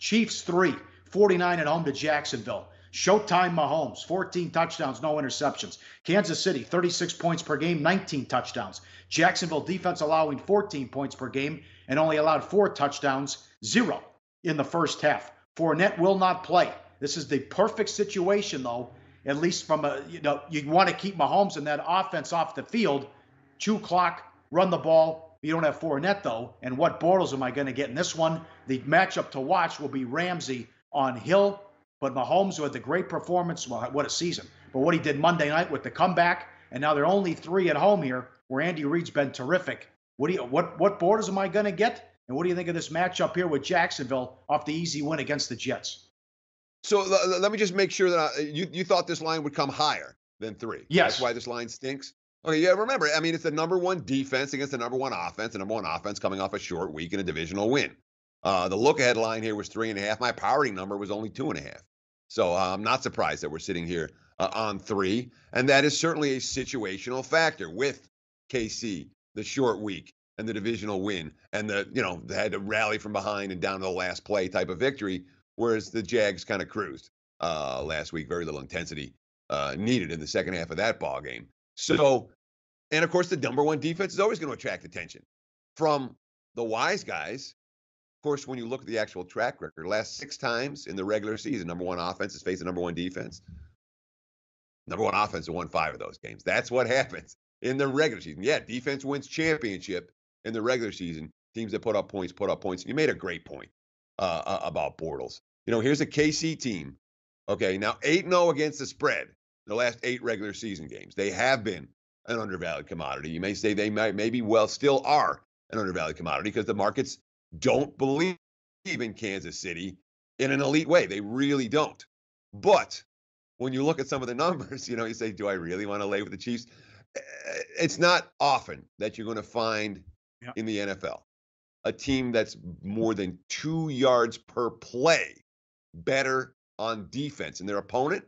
Chiefs 3, 49 at home to Jacksonville. Showtime Mahomes, 14 touchdowns, no interceptions. Kansas City, 36 points per game, 19 touchdowns. Jacksonville defense allowing 14 points per game and only allowed 4 touchdowns, 0 in the first half. Fournette will not play. This is the perfect situation, though, at least from you want to keep Mahomes and that offense off the field. Chew clock, run the ball. You don't have Fournette, though. And what Bortles am I going to get in this one? The matchup to watch will be Ramsey on Hill. But Mahomes, who had the great performance, well, what a season. But what he did Monday night with the comeback, and now they're only 3 at home here, where Andy Reid's been terrific. What Bortles am I going to get? And what do you think of this matchup here with Jacksonville off the easy win against the Jets? So let me just make sure that you thought this line would come higher than 3. Yes. That's why this line stinks? Okay, yeah, remember, I mean, it's the number 1 defense against the number 1 offense, the number 1 offense coming off a short week and a divisional win. The look-ahead line here was 3.5. My powering number was only 2.5. So I'm not surprised that we're sitting here on 3. And that is certainly a situational factor with KC, the short week and the divisional win. And they had to rally from behind and down to the last play type of victory, whereas the Jags kind of cruised last week. Very little intensity needed in the second half of that ball game. So, and of course, the number 1 defense is always going to attract attention from the wise guys. Of course, when you look at the actual track record, last 6 times in the regular season, number 1 offense has faced the number 1 defense. Number 1 offense has won 5 of those games. That's what happens in the regular season. Yeah, defense wins championship in the regular season. Teams that put up points, put up points. You made a great point about Bortles. Here's a KC team. Okay, now 8-0 against the spread. The last 8 regular season games. They have been an undervalued commodity. You may say they maybe still are an undervalued commodity because the markets don't believe in Kansas City in an elite way. They really don't. But when you look at some of the numbers, you say, do I really want to lay with the Chiefs? It's not often that you're going to find in the NFL a team that's more than 2 yards per play better on defense than their opponent,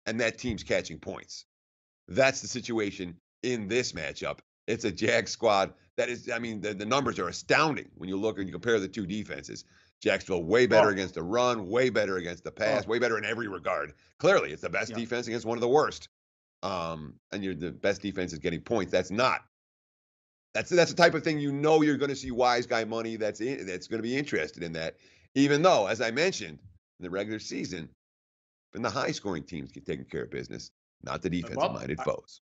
and that team's catching points. That's the situation in this matchup. It's a Jag squad that is, the numbers are astounding when you look and you compare the 2 defenses. Jacksonville way better against the run, way better against the pass, way better in every regard. Clearly, it's the best defense against one of the worst. And the best defense is getting points. That's the type of thing you're going to see wise guy money that's going to be interested in that. Even though, as I mentioned, in the regular season, been the high-scoring teams get taking care of business, not the defensive-minded foes.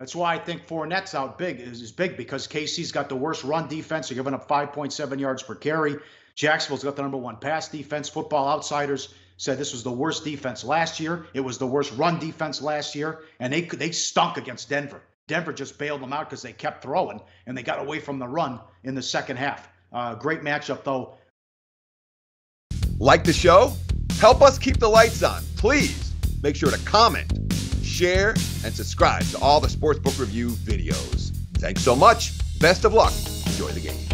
That's why I think Fournette's out big is big because KC's got the worst run defense. They're giving up 5.7 yards per carry. Jacksonville's got the number 1 pass defense. Football Outsiders said this was the worst defense last year. It was the worst run defense last year, and they stunk against Denver. Denver just bailed them out because they kept throwing, and they got away from the run in the second half. Great matchup, though. Like the show? Help us keep the lights on. Please make sure to comment, share, and subscribe to all the Sportsbook Review videos. Thanks so much. Best of luck. Enjoy the games.